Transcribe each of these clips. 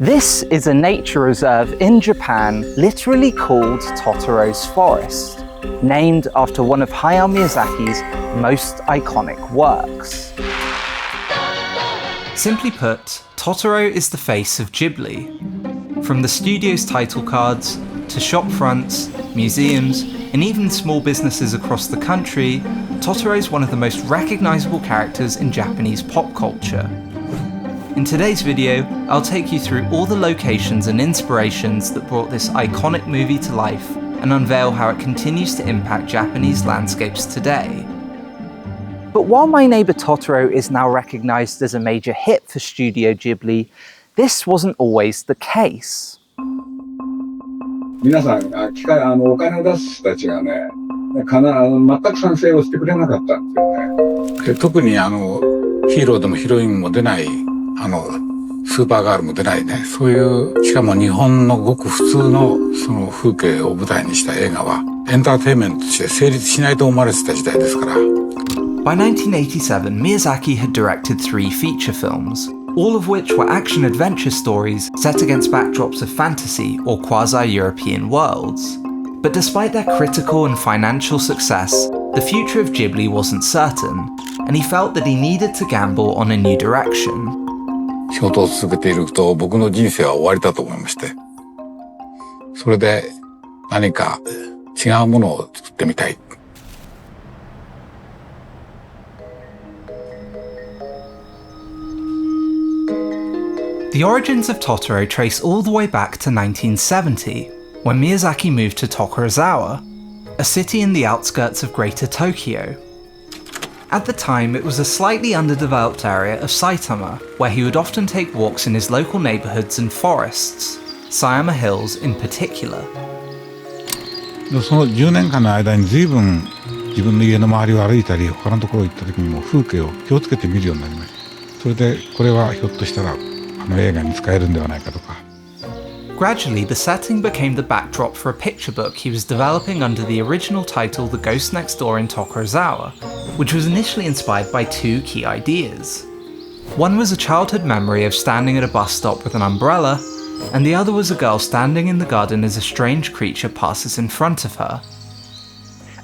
This is a nature reserve in Japan, literally called Totoro's Forest, named after one of Hayao Miyazaki's most iconic works. Simply put, Totoro is the face of Ghibli. From the studio's title cards, to shop fronts, museums, and even small businesses across the country, Totoro is one of the most recognizable characters in Japanese pop culture. In today's video, I'll take you through all the locations and inspirations that brought this iconic movie to life and unveil how it continues to impact Japanese landscapes today. But while My Neighbor Totoro is now recognized as a major hit for Studio Ghibli, this wasn't always the case. 皆さん、お金を出す人たちがね、全く賛成をしてくれなかったんですよね。特にヒーローでもヒロインも出ない、スーパーガールも出ないね、そういう、しかも日本のごく普通のその風景を舞台にした映画は、エンターテインメントとして成立しないと思われてた時代ですから。By 1987, Miyazaki had directed 3 feature films, all of which were action-adventure stories set against backdrops of fantasy or quasi-European worlds. But despite their critical and financial success, the future of Ghibli wasn't certain, and he felt that he needed to gamble on a new direction. 仕事を続けていると僕の人生は終わりだと思いまして。それで何か違うものを作ってみたい。The origins of Totoro trace all the way back to 1970, when Miyazaki moved to Tokorozawa, a city in the outskirts of Greater Tokyo. At the time, it was a slightly underdeveloped area of Saitama, where he would often take walks in his local neighborhoods and forests, Sayama Hills in particular. その10年間の間に随分自分の家の周りを歩いたり他のところ行った時にも風景を気をつけて見るようになりました。それでこれはひょっとしたら映画に使えるんではないかとか。Gradually, the setting became the backdrop for a picture book he was developing under the original title The Ghost Next Door in Tokorozawa, which was initially inspired by 2 key ideas. One was a childhood memory of standing at a bus stop with an umbrella, and the other was a girl standing in the garden as a strange creature passes in front of her.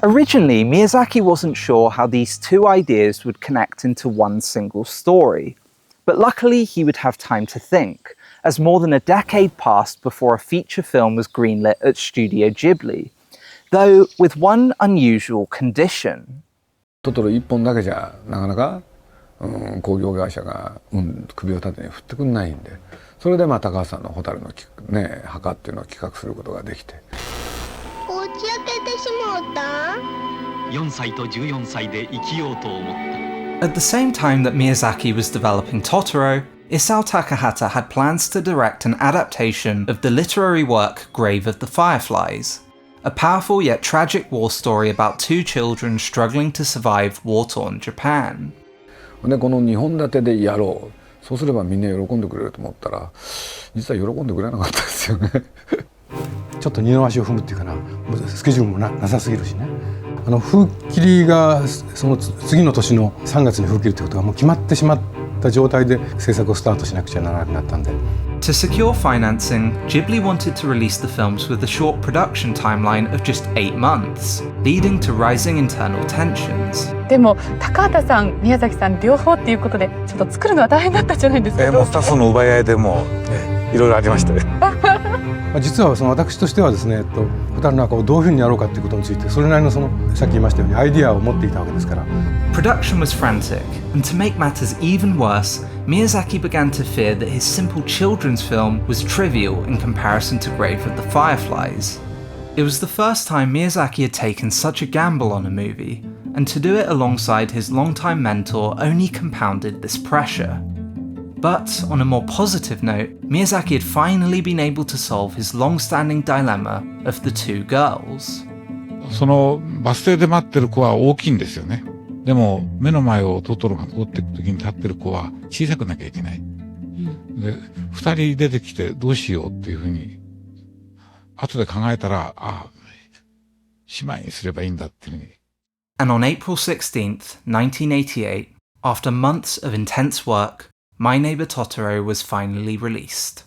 Originally, Miyazaki wasn't sure how these 2 ideas would connect into one single story, but luckily he would have time to think, as more than a decade passed before a feature film was greenlit at Studio Ghibli, though with one unusual condition. トトロ1本だけじゃなかなか、興行会社が、首を縦に振ってくんないんで、それで高橋さんの蛍のね、墓っていうのを企画することができて。打ち明けてしまった？4歳と14歳で生きようと思った。At the same time that Miyazaki was developing Totoro, Isao Takahata had plans to direct an adaptation of the literary work Grave of the Fireflies, a powerful yet tragic war story about 2 children struggling to survive war-torn Japan. でこの2本立てでやろう。そうすればみんな喜んでくれると思ったら、実は喜んでくれなかったですよね。ちょっと二の足を踏むっていうかな、スケジュールもなさすぎるしね。封切りがその次の年の3月に封切るってことがもう決まってしまった状態で制作をスタートしなくちゃならなくなったんで。To secure financing, Ghibli wanted to release the films with a short production timeline of just 8 months, leading to rising internal tensions. でも高畑さん、宮崎さん両方っていうことでちょっと作るのは大変だったじゃないですか。もうスタッフの奪い合いでもいろいろありましたね。実は私としてはですね、蛍の墓をどういうふうにやろうかということについてそれなりのさっき言いましたようにアイディアを持っていたわけですから。Production was frantic, and to make matters even worse, Miyazaki began to fear that his simple children's film was trivial in comparison to Grave of the Fireflies. It was the first time Miyazaki had taken such a gamble on a movie, and to do it alongside his longtime mentor only compounded this pressure. But on a more positive note, Miyazaki had finally been able to solve his long-standing dilemma of the 2 girls. そのバス停で待ってる子は大きいんですよね。でも目の前をトトロが通っていく時に立ってる子は小さくなきゃいけない。で、2人出てきてどうしようっていうふうに後で考えたら、姉妹にすればいいんだっていうふうに。And on April 16th, 1988, after months of intense work, My Neighbor Totoro was finally released.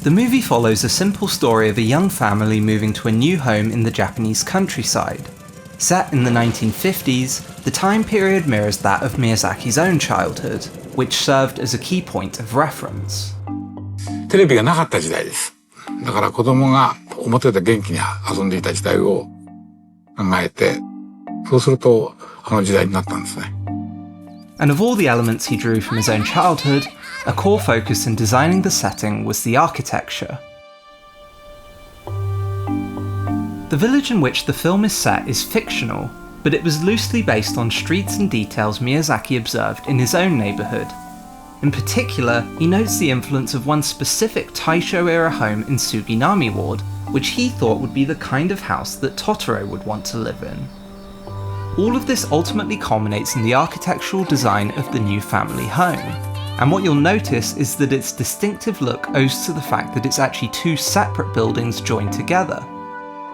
The movie follows a simple story of a young family moving to a new home in the Japanese countryside. Set in the 1950s, the time period mirrors that of Miyazaki's own childhood, which served as a key point of reference. テレビがなかった時代です。だから子供が表で元気に遊んでいた時代を考えて、そうするとあの時代になったんですね。And of all the elements he drew from his own childhood, a core focus in designing the setting was the architecture. The village in which the film is set is fictional, but it was loosely based on streets and details Miyazaki observed in his own neighbourhood. In particular, he notes the influence of one specific Taisho-era home in Suginami Ward, which he thought would be the kind of house that Totoro would want to live in. All of this ultimately culminates in the architectural design of the new family home. And what you'll notice is that its distinctive look owes to the fact that it's actually two separate buildings joined together.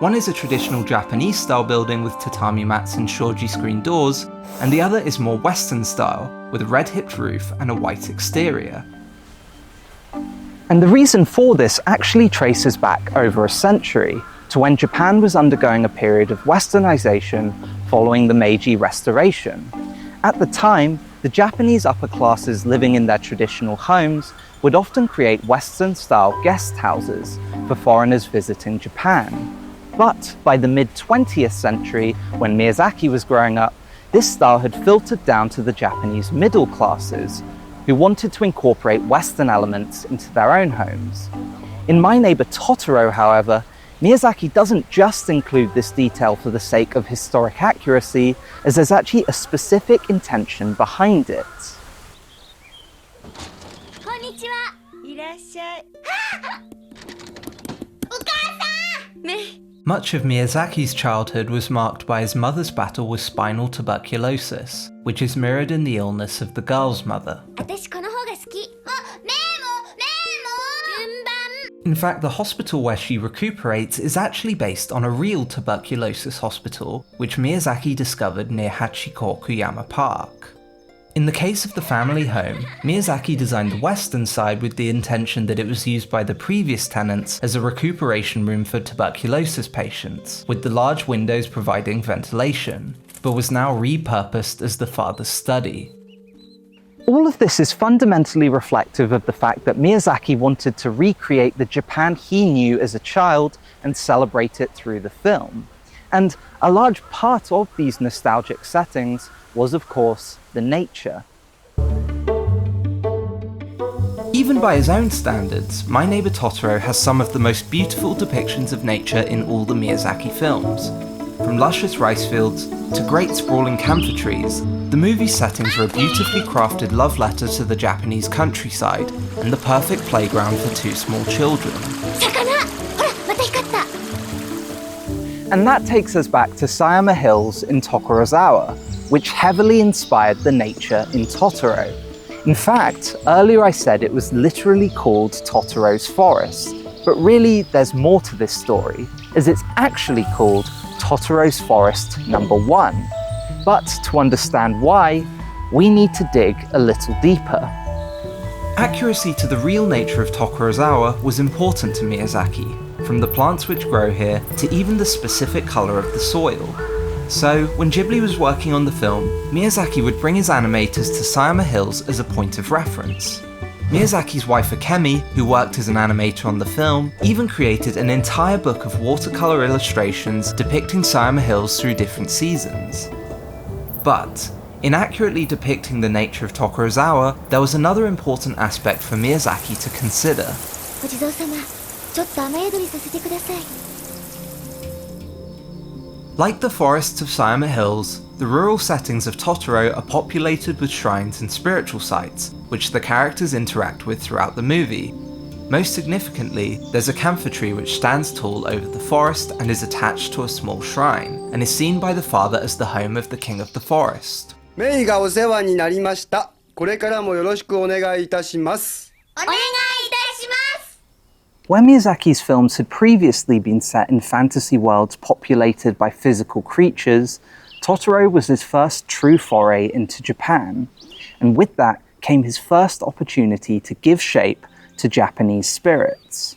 One is a traditional Japanese style building with tatami mats and shoji screen doors, and the other is more Western style, with a red-hipped roof and a white exterior. And the reason for this actually traces back over a century, to when Japan was undergoing a period of westernization following the Meiji Restoration. At the time, the Japanese upper classes living in their traditional homes would often create Western-style guest houses for foreigners visiting Japan. But by the mid-20th century, when Miyazaki was growing up, this style had filtered down to the Japanese middle classes, who wanted to incorporate Western elements into their own homes. In My Neighbor Totoro, however, Miyazaki doesn't just include this detail for the sake of historic accuracy, as there's actually a specific intention behind it. Konnichiwa. Irashai. Much of Miyazaki's childhood was marked by his mother's battle with spinal tuberculosis, which is mirrored in the illness of the girl's mother. In fact, the hospital where she recuperates is actually based on a real tuberculosis hospital, which Miyazaki discovered near Hachikokuyama Park. In the case of the family home, Miyazaki designed the western side with the intention that it was used by the previous tenants as a recuperation room for tuberculosis patients, with the large windows providing ventilation, but was now repurposed as the father's study. All of this is fundamentally reflective of the fact that Miyazaki wanted to recreate the Japan he knew as a child and celebrate it through the film. And a large part of these nostalgic settings was, of course, the nature. Even by his own standards, My Neighbor Totoro has some of the most beautiful depictions of nature in all the Miyazaki films. From luscious rice fields to great sprawling camphor trees, the movie's settings are a beautifully crafted love letter to the Japanese countryside and the perfect playground for two small children. And that takes us back to Sayama Hills in Tokorozawa, which heavily inspired the nature in Totoro. In fact, earlier I said it was literally called Totoro's Forest, but really there's more to this story, as it's actually called Totoro's Forest #1. But to understand why, we need to dig a little deeper. Accuracy to the real nature of Tokorozawa was important to Miyazaki, from the plants which grow here to even the specific colour of the soil. So, when Ghibli was working on the film, Miyazaki would bring his animators to Sayama Hills as a point of reference. Miyazaki's wife Akemi, who worked as an animator on the film, even created an entire book of watercolour illustrations depicting Sayama Hills through different seasons. But, in accurately depicting the nature of Tokorozawa, there was another important aspect for Miyazaki to consider. Like the forests of Sayama Hills, the rural settings of Totoro are populated with shrines and spiritual sites, which the characters interact with throughout the movie. Most significantly, there's a camphor tree which stands tall over the forest and is attached to a small shrine, and is seen by the father as the home of the king of the forest. Meira お世話になりました。これからもよろしくお願いいたします。お願いいたします。 Where Miyazaki's films had previously been set in fantasy worlds populated by physical creatures, Totoro was his first true foray into Japan, and with that came his first opportunity to give shape to Japanese spirits.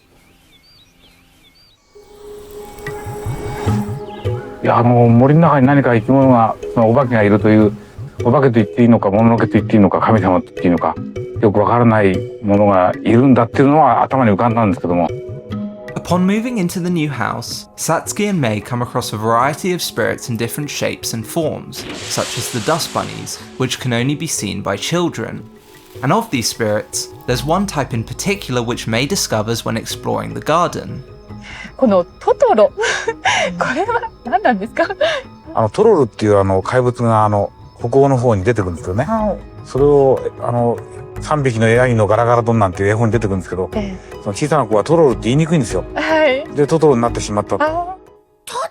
いや森の中に何か生き物がお化けがいるというお化けと言っていいのかもののけと言っていいのか神様と言っていいのかよくわからないものがいるんだっていうのは頭に浮かんだんですけども。Upon moving into the new house, Satsuki and Mei come across a variety of spirits in different shapes and forms, such as the dust bunnies, which can only be seen by children. And of these spirits, there's one type in particular which Mei discovers when exploring the garden. このトトロこれは何なんですか？トロルっていう怪物が北欧の方に出てくるんですけどね、それを3匹のヤギのガラガラドンなんていう絵本に出てくるんですけど、その小さな子はトロルって言いにくいんですよ。はい。でトトロになってしまった。トトロ、あなたトト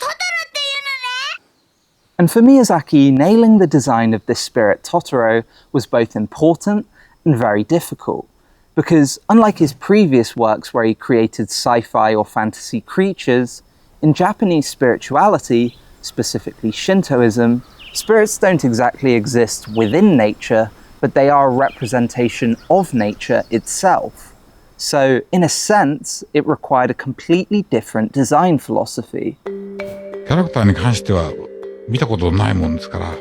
ロっていうのね。 And for Miyazaki, nailing the design of this spirit Totoro was both important and very difficult. Because unlike his previous works where he created sci-fi or fantasy creatures, in Japanese spirituality, specifically Shintoism, spirits don't exactly exist within nature, but they are a representation of nature itself. So, in a sense, it required a completely different design philosophy. キャラクターに関しては見たことないもんですから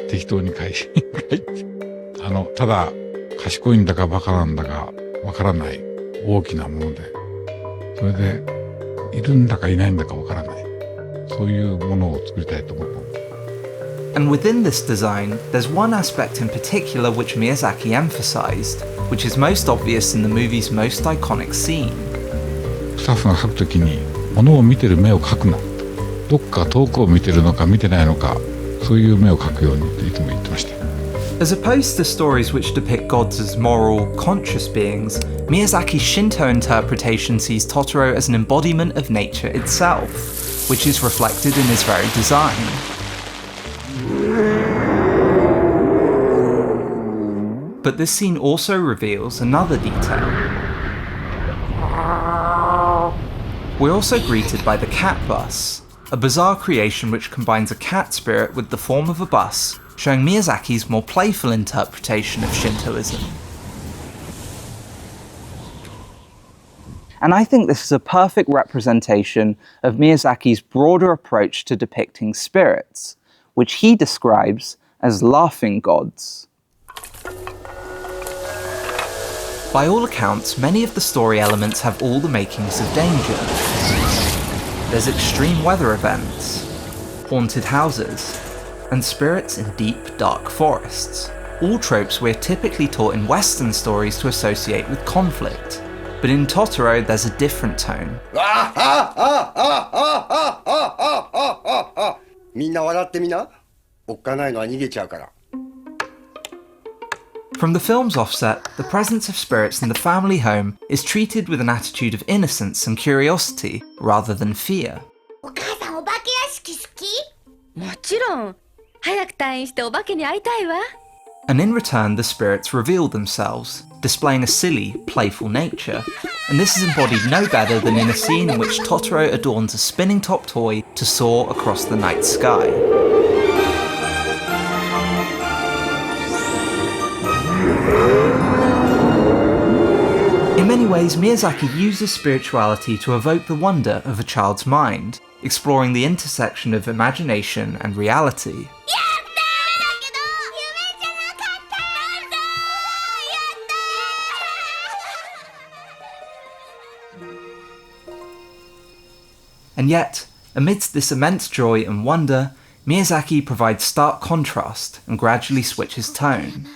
適当に描いてただ賢いんだかバカなんだかわからない大きなもので、それでいるんだかいないんだかわからない、そういうものを作りたいと思った。 And within this design, there's one aspect in particular which Miyazaki emphasized, which is most obvious in the movie's most iconic scene. スタッフが描くときに物を見てる目を描くな、どっか遠くを見てるのか見てないのか、そういう目を描くようにっていつも言ってました。 As opposed to stories which depict gods as moral, conscious beings, Miyazaki's Shinto interpretation sees Totoro as an embodiment of nature itself, which is reflected in his very design. But this scene also reveals another detail. We're also greeted by the cat bus, a bizarre creation which combines a cat spirit with the form of a bus, showing Miyazaki's more playful interpretation of Shintoism. And I think this is a perfect representation of Miyazaki's broader approach to depicting spirits, which he describes as laughing gods. By all accounts, many of the story elements have all the makings of danger. There's extreme weather events, haunted houses, and spirits in deep, dark forests. All tropes we're typically taught in Western stories to associate with conflict. But in Totoro, there's a different tone. みんな笑ってみな。おっかないのは逃げちゃうから。 From the film's offset, the presence of spirits in the family home is treated with an attitude of innocence and curiosity rather than fear. お母さんお化け屋敷好き？もちろん。早く退院してお化けに会いたいわ。 And in return, the spirits reveal themselves, displaying a silly, playful nature. And this is embodied no better than in a scene in which Totoro adorns a spinning-top toy to soar across the night sky. In many ways, Miyazaki uses spirituality to evoke the wonder of a child's mind, exploring the intersection of imagination and reality. And yet, amidst this immense joy and wonder, Miyazaki provides stark contrast and gradually switches tone.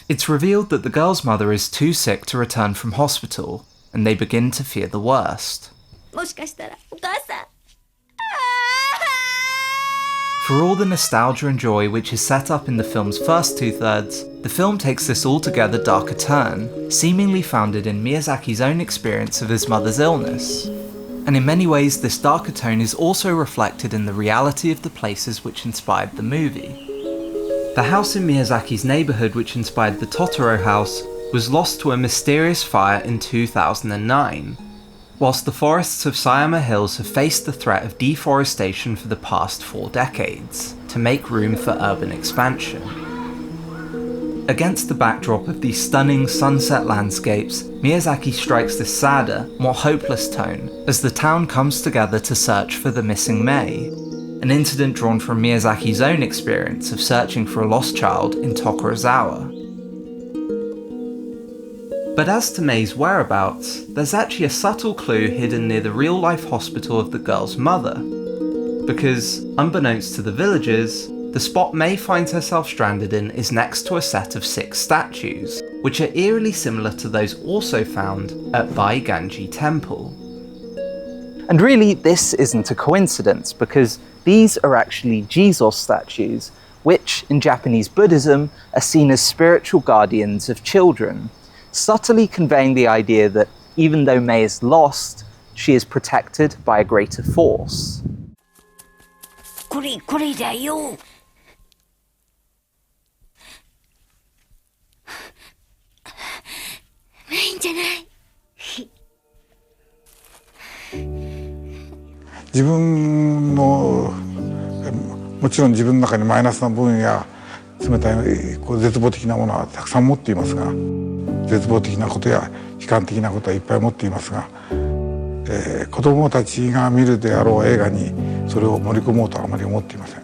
It's revealed that the girl's mother is too sick to return from hospital, and they begin to fear the worst. For all the nostalgia and joy which is set up in the film's first two-thirds, the film takes this altogether darker turn, seemingly founded in Miyazaki's own experience of his mother's illness. And in many ways, this darker tone is also reflected in the reality of the places which inspired the movie. The house in Miyazaki's neighbourhood which inspired the Totoro house was lost to a mysterious fire in 2009, whilst the forests of Sayama Hills have faced the threat of deforestation for the past 4 decades, to make room for urban expansion. Against the backdrop of these stunning sunset landscapes, Miyazaki strikes this sadder, more hopeless tone as the town comes together to search for the missing Mei, an incident drawn from Miyazaki's own experience of searching for a lost child in Tokorozawa. But as to Mei's whereabouts, there's actually a subtle clue hidden near the real-life hospital of the girl's mother, because, unbeknownst to the villagers, the spot Mei finds herself stranded in is next to a set of 6 statues, which are eerily similar to those also found at Baiganji Temple. And really, this isn't a coincidence, because these are actually Jesus statues, which, in Japanese Buddhism, are seen as spiritual guardians of children, subtly conveying the idea that even though Mei is lost, she is protected by a greater force. これだよ。いいんじゃない。自分のもちろん自分の中にマイナスな部分や冷たい絶望的なものはたくさん持っていますが、絶望的なことや悲観的なことはいっぱい持っていますが、子どもたちが見るであろう映画にそれを盛り込もうとはあまり思っていません。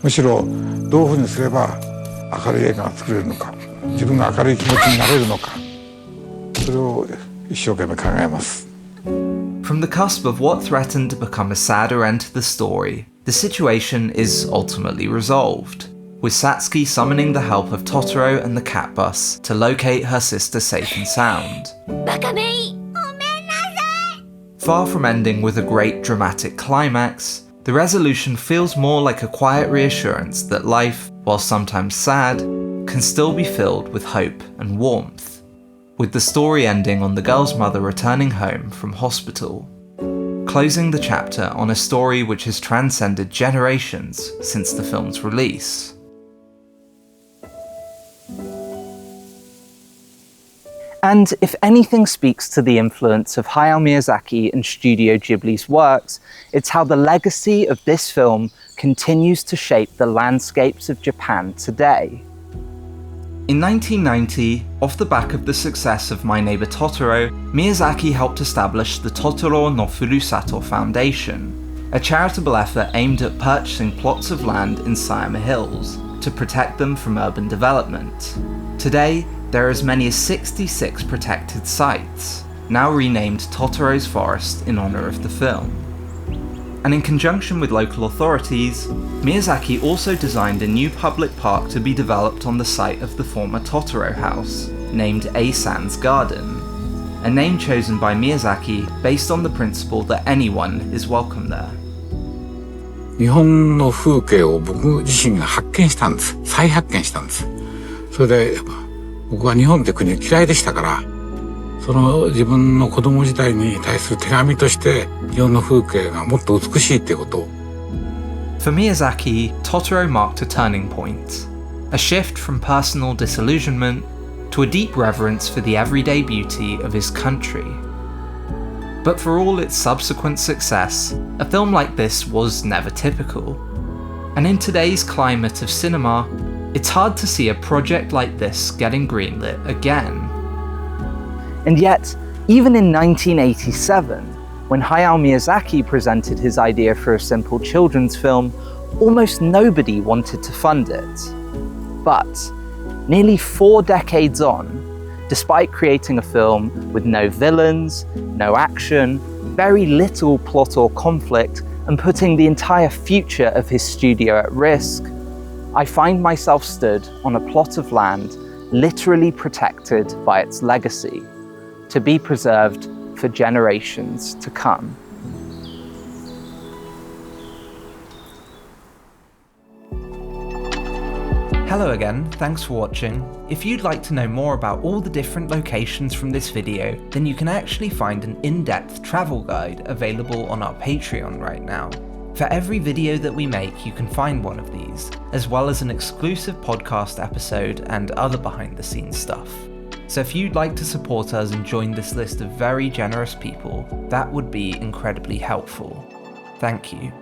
むしろどういうふうにすれば明るい映画が作れるのか、自分が明るい気持ちになれるのか、それを一生懸命考えます。 From the cusp of what threatened to become a sadder end to the story, the situation is ultimately resolved, with Satsuki summoning the help of Totoro and the cat bus to locate her sister safe and sound. Far from ending with a great dramatic climax, the resolution feels more like a quiet reassurance that life, while sometimes sad, can still be filled with hope and warmth, with the story ending on the girl's mother returning home from hospital, closing the chapter on a story which has transcended generations since the film's release. And if anything speaks to the influence of Hayao Miyazaki and Studio Ghibli's works, it's how the legacy of this film continues to shape the landscapes of Japan today. In 1990, off the back of the success of My Neighbor Totoro, Miyazaki helped establish the Totoro no Furusato Foundation, a charitable effort aimed at purchasing plots of land in Sayama Hills to protect them from urban development. Today, there are as many as 66 protected sites, now renamed Totoro's Forest in honour of the film. And in conjunction with local authorities, Miyazaki also designed a new public park to be developed on the site of the former Totoro house, named A-San's Garden, a name chosen by Miyazaki based on the principle that anyone is welcome there. 日本の風景を僕自身が発見したんです。再発見したんです。それで僕は日本って国嫌いでしたから、その自分の子供時代に対する手紙として日本の風景がもっと美しいっていうことを。For Miyazaki, Totoro marked a turning point, a shift from personal disillusionment to a deep reverence for the everyday beauty of his country. But for all its subsequent success, a film like this was never typical. And in today's climate of cinema, it's hard to see a project like this getting greenlit again. And yet, even in 1987, when Hayao Miyazaki presented his idea for a simple children's film, almost nobody wanted to fund it. But, nearly 4 decades on, despite creating a film with no villains, no action, very little plot or conflict, and putting the entire future of his studio at risk, I find myself stood on a plot of land literally protected by its legacy, to be preserved for generations to come. Hello again, thanks for watching. If you'd like to know more about all the different locations from this video, then you can actually find an in-depth travel guide available on our Patreon right now. For every video that we make, you can find one of these, as well as an exclusive podcast episode and other behind-the-scenes stuff. So if you'd like to support us and join this list of very generous people, that would be incredibly helpful. Thank you.